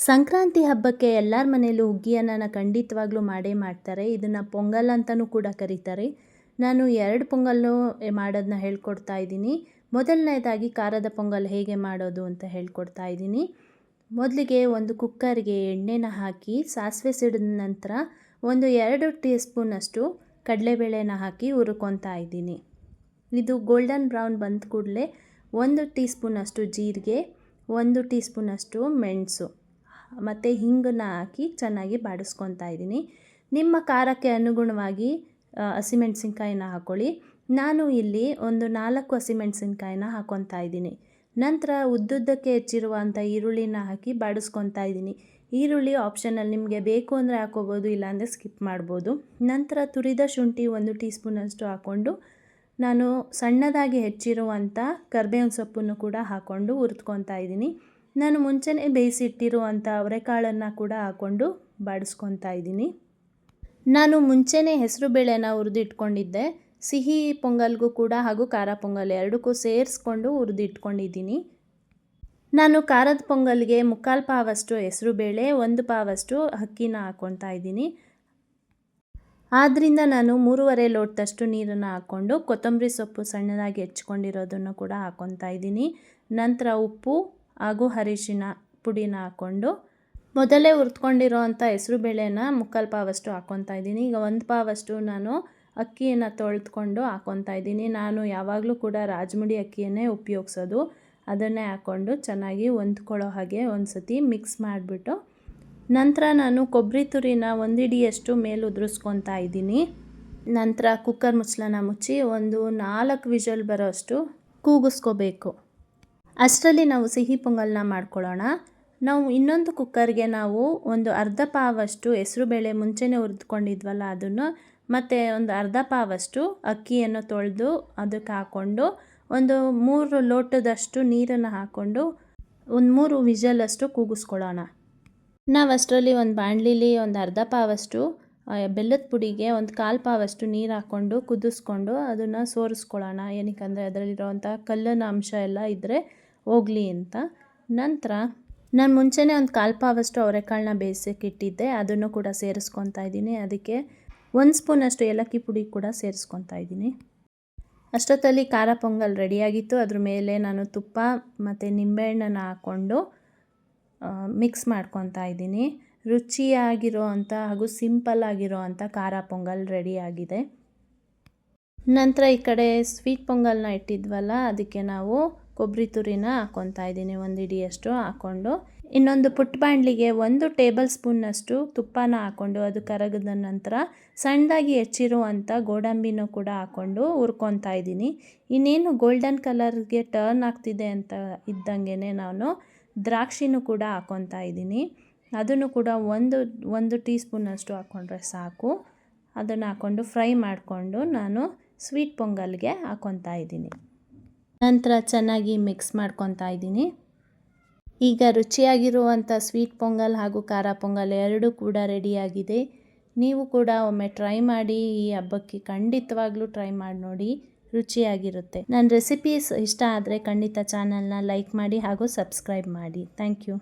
ಸಂಕ್ರಾಂತಿ ಹಬ್ಬಕ್ಕೆ ಎಲ್ಲರ ಮನೆಯಲ್ಲೂ ಹುಗ್ಗಿಯನ್ನ ಖಂಡಿತವಾಗ್ಲೂ ಮಾಡೇ ಮಾಡ್ತಾರೆ. ಇದನ್ನು ಪೊಂಗಲ್ ಅಂತಲೂ ಕೂಡ ಕರೀತಾರೆ. ನಾನು 2 ಪೊಂಗಲ್ಲು ಮಾಡೋದನ್ನ ಹೇಳ್ಕೊಡ್ತಾ ಇದ್ದೀನಿ. ಮೊದಲನೇದಾಗಿ ಖಾರದ ಪೊಂಗಲ್ ಹೇಗೆ ಮಾಡೋದು ಅಂತ ಹೇಳ್ಕೊಡ್ತಾ ಇದ್ದೀನಿ. ಮೊದಲಿಗೆ ಒಂದು ಕುಕ್ಕರ್ಗೆ ಎಣ್ಣೆನ ಹಾಕಿ ಸಾಸಿವೆ ಸಿಡಿದ ನಂತರ ಒಂದು 2 ಟೀ ಸ್ಪೂನಷ್ಟು ಕಡಲೆಬೇಳೆನ ಹಾಕಿ ಹುರ್ಕೊತಾ ಇದ್ದೀನಿ. ಇದು ಗೋಲ್ಡನ್ ಬ್ರೌನ್ ಬಂದ ಕೂಡಲೇ 1 ಟೀ ಸ್ಪೂನಷ್ಟು ಜೀರಿಗೆ, 1 ಟೀ ಸ್ಪೂನಷ್ಟು ಮೆಣಸು ಮತ್ತು ಹಿಂಗನ್ನ ಹಾಕಿ ಚೆನ್ನಾಗಿ ಬಾಡಿಸ್ಕೊತಾ ಇದ್ದೀನಿ. ನಿಮ್ಮ ಖಾರಕ್ಕೆ ಅನುಗುಣವಾಗಿ ಹಸಿಮೆಣಸಿನ್ಕಾಯಿನ ಹಾಕ್ಕೊಳ್ಳಿ. ನಾನು ಇಲ್ಲಿ ಒಂದು 4 ಹಸಿಮೆಣಸಿನ್ಕಾಯಿನ ಹಾಕ್ಕೊತಾ ಇದ್ದೀನಿ. ನಂತರ ಉದ್ದುದ್ದಕ್ಕೆ ಹೆಚ್ಚಿರುವಂಥ ಈರುಳ್ಳಿನ ಹಾಕಿ ಬಾಡಿಸ್ಕೊತಾ ಇದ್ದೀನಿ. ಈರುಳ್ಳಿ ಆಪ್ಷನಲ್, ನಿಮಗೆ ಬೇಕು ಅಂದರೆ ಹಾಕ್ಕೋಬೋದು, ಇಲ್ಲಾಂದರೆ ಸ್ಕಿಪ್ ಮಾಡ್ಬೋದು. ನಂತರ ತುರಿದ ಶುಂಠಿ 1 ಟೀ ಸ್ಪೂನಷ್ಟು ಹಾಕ್ಕೊಂಡು ನಾನು ಸಣ್ಣದಾಗಿ ಹೆಚ್ಚಿರುವಂಥ ಕರಿಬೇವಿನ ಸೊಪ್ಪನ್ನು ಕೂಡ ಹಾಕ್ಕೊಂಡು ಹುರಿದ್ಕೊತಾ ಇದ್ದೀನಿ. ನಾನು ಮುಂಚೆನೇ ಬೇಯಿಸಿಟ್ಟಿರುವಂಥ ಅವರೆಕಾಳನ್ನು ಕೂಡ ಹಾಕ್ಕೊಂಡು ಬಾಡಿಸ್ಕೊತಾ ಇದ್ದೀನಿ. ನಾನು ಮುಂಚೆನೇ ಹೆಸರುಬೇಳೆನ ಹುರಿದಿಟ್ಕೊಂಡಿದ್ದೆ. ಸಿಹಿ ಪೊಂಗಲ್ಗೂ ಕೂಡ ಹಾಗೂ ಖಾರ ಪೊಂಗಲ್ ಎರಡಕ್ಕೂ ಸೇರಿಸ್ಕೊಂಡು ಹುರಿದಿಟ್ಕೊಂಡಿದ್ದೀನಿ. ನಾನು ಖಾರದ ಪೊಂಗಲ್ಗೆ 3/4 ಪಾವಷ್ಟು ಹೆಸರುಬೇಳೆ, 1 ಪಾವಷ್ಟು ಅಕ್ಕಿನ ಹಾಕ್ಕೊತಾ ಇದ್ದೀನಿ. ಆದ್ದರಿಂದ ನಾನು 3.5 ಲೋಟದಷ್ಟು ನೀರನ್ನು ಹಾಕ್ಕೊಂಡು ಕೊತ್ತಂಬರಿ ಸೊಪ್ಪು ಸಣ್ಣದಾಗಿ ಹೆಚ್ಕೊಂಡಿರೋದನ್ನು ಕೂಡ ಹಾಕ್ಕೊತಾ ಇದ್ದೀನಿ. ನಂತರ ಉಪ್ಪು ಹಾಗೂ ಅರಿಶಿನ ಪುಡಿನ ಹಾಕ್ಕೊಂಡು ಮೊದಲೇ ಹುರಿದ್ಕೊಂಡಿರೋವಂಥ ಹೆಸರುಬೇಳೆನ 3/4 ಪಾವಷ್ಟು ಹಾಕ್ಕೊತಾ ಇದ್ದೀನಿ. ಈಗ 1 ಪಾವಷ್ಟು ನಾನು ಅಕ್ಕಿಯನ್ನು ತೊಳೆದುಕೊಂಡು ಹಾಕ್ಕೊತಾ ಇದ್ದೀನಿ. ನಾನು ಯಾವಾಗಲೂ ಕೂಡ ರಾಜಮುಡಿ ಅಕ್ಕಿಯನ್ನೇ ಉಪಯೋಗಿಸೋದು. ಅದನ್ನೇ ಹಾಕ್ಕೊಂಡು ಚೆನ್ನಾಗಿ ಹೊಂದ್ಕೊಳ್ಳೋ ಹಾಗೆ ಒಂದು ಸತಿ ಮಿಕ್ಸ್ ಮಾಡಿಬಿಟ್ಟು ನಂತರ ನಾನು ಕೊಬ್ಬರಿ ತುರಿನ 1 ಹಿಡಿಯಷ್ಟು ಮೇಲೆ ಉದುರಿಸ್ಕೊತಾ ಇದ್ದೀನಿ. ನಂತರ ಕುಕ್ಕರ್ ಮುಚ್ಚಳನ ಮುಚ್ಚಿ ಒಂದು 4 ವಿಷಲ್ ಬರೋಷ್ಟು ಕೂಗಿಸ್ಕೋಬೇಕು. ಅಷ್ಟರಲ್ಲಿ ನಾವು ಸಿಹಿ ಪೊಂಗಲ್ನ ಮಾಡ್ಕೊಳ್ಳೋಣ. ನಾವು ಇನ್ನೊಂದು ಕುಕ್ಕರ್ಗೆ ನಾವು ಒಂದು 1/2 ಪಾವಷ್ಟು ಹೆಸರುಬೇಳೆ ಮುಂಚೆನೇ ಹುರಿದುಕೊಂಡಿದ್ವಲ್ಲ ಅದನ್ನು, ಮತ್ತು ಒಂದು 1/2 ಪಾವಷ್ಟು ಅಕ್ಕಿಯನ್ನು ತೊಳೆದು ಅದಕ್ಕೆ ಹಾಕ್ಕೊಂಡು ಒಂದು 3 ಲೋಟದಷ್ಟು ನೀರನ್ನು ಹಾಕ್ಕೊಂಡು ಒಂದು 3 ವಿಷಲಷ್ಟು ಕೂಗಿಸ್ಕೊಳ್ಳೋಣ. ನಾವು ಅಷ್ಟರಲ್ಲಿ ಒಂದು ಬಾಣಲಿಲಿ ಒಂದು 1/2 ಪಾವಷ್ಟು ಬೆಲ್ಲದ ಪುಡಿಗೆ ಒಂದು 1/4 ಪಾವಷ್ಟು ನೀರು ಹಾಕ್ಕೊಂಡು ಕುದಿಸ್ಕೊಂಡು ಅದನ್ನು ಸೋರಿಸ್ಕೊಳ್ಳೋಣ. ಏನಕ್ಕಂದರೆ ಅದರಲ್ಲಿರೋವಂಥ ಕಲ್ಲಿನ ಅಂಶ ಎಲ್ಲ ಇದ್ದರೆ ಹೋಗಲಿ ಅಂತ. ನಂತರ ನಾನು ಮುಂಚೆನೇ ಒಂದು 1/4 ಪಾವಷ್ಟು ಅವರೆಕಾಳನ್ನ ಬೇಯಿಸೋಕೆ ಇಟ್ಟಿದ್ದೆ, ಅದನ್ನು ಕೂಡ ಸೇರಿಸ್ಕೊತಾ ಇದ್ದೀನಿ. ಅದಕ್ಕೆ 1 ಸ್ಪೂನಷ್ಟು ಏಲಕ್ಕಿ ಪುಡಿ ಕೂಡ ಸೇರಿಸ್ಕೊತಾ ಇದ್ದೀನಿ. ಅಷ್ಟೊತ್ತಲ್ಲಿ ಖಾರ ಪೊಂಗಲ್ ರೆಡಿಯಾಗಿತ್ತು. ಅದ್ರ ಮೇಲೆ ನಾನು ತುಪ್ಪ ಮತ್ತು ನಿಂಬೆಹಣ್ಣನ್ನು ಹಾಕ್ಕೊಂಡು ಮಿಕ್ಸ್ ಮಾಡ್ಕೊತಾ ಇದ್ದೀನಿ. ರುಚಿಯಾಗಿರೋ ಅಂಥ ಹಾಗೂ ಸಿಂಪಲ್ ಆಗಿರೋ ಅಂಥ ಖಾರ ಪೊಂಗಲ್ ರೆಡಿಯಾಗಿದೆ. ನಂತರ ಈ ಕಡೆ ಸ್ವೀಟ್ ಪೊಂಗಲ್ನ ಇಟ್ಟಿದ್ವಲ್ಲ ಅದಕ್ಕೆ ನಾವು ಕೊಬ್ಬರಿ ತುರಿನ ಹಾಕ್ಕೊತಾ ಇದ್ದೀನಿ. 1 ಹಿಡಿಯಷ್ಟು ಹಾಕ್ಕೊಂಡು ಇನ್ನೊಂದು ಪುಟ್ಟ ಬಾಣಲಿಗೆ 1 ಟೇಬಲ್ ಸ್ಪೂನ್ನಷ್ಟು ತುಪ್ಪನ ಹಾಕ್ಕೊಂಡು ಅದು ಕರಗಿದ ನಂತರ ಸಣ್ಣದಾಗಿ ಹೆಚ್ಚಿರುವಂಥ ಗೋಡಂಬಿನೂ ಕೂಡ ಹಾಕ್ಕೊಂಡು ಹುರ್ಕೊತಾ ಇದ್ದೀನಿ. ಇನ್ನೇನು ಗೋಲ್ಡನ್ ಕಲರ್ಗೆ ಟರ್ನ್ ಆಗ್ತಿದೆ ಅಂತ ಇದ್ದಂಗೆ ನಾನು ದ್ರಾಕ್ಷಿನೂ ಕೂಡ ಹಾಕ್ಕೊತಾ ಇದ್ದೀನಿ. ಅದನ್ನು ಕೂಡ ಒಂದು ಟೀ ಸ್ಪೂನಷ್ಟು ಹಾಕ್ಕೊಂಡ್ರೆ ಸಾಕು. ಅದನ್ನು ಹಾಕ್ಕೊಂಡು ಫ್ರೈ ಮಾಡಿಕೊಂಡು ನಾನು ಸ್ವೀಟ್ ಪೊಂಗಲ್ಗೆ ಹಾಕ್ಕೊತಾ ಇದ್ದೀನಿ. ನಂತರ ಚೆನ್ನಾಗಿ ಮಿಕ್ಸ್ ಮಾಡ್ಕೊತಾ ಇದ್ದೀನಿ. ಈಗ ರುಚಿಯಾಗಿರುವಂಥ ಸ್ವೀಟ್ ಪೊಂಗಲ್ ಹಾಗೂ ಖಾರ ಪೊಂಗಲ್ ಎರಡೂ ಕೂಡ ರೆಡಿಯಾಗಿದೆ. ನೀವು ಕೂಡ ಒಮ್ಮೆ ಟ್ರೈ ಮಾಡಿ. ಈ ಹಬ್ಬಕ್ಕೆ ಖಂಡಿತವಾಗ್ಲೂ ಟ್ರೈ ಮಾಡಿ ನೋಡಿ, ರುಚಿಯಾಗಿರುತ್ತೆ. ನನ್ನ ರೆಸಿಪೀಸ್ ಇಷ್ಟ ಆದರೆ ಖಂಡಿತ ಚಾನಲ್ನ ಲೈಕ್ ಮಾಡಿ ಹಾಗೂ ಸಬ್ಸ್ಕ್ರೈಬ್ ಮಾಡಿ. Thank you.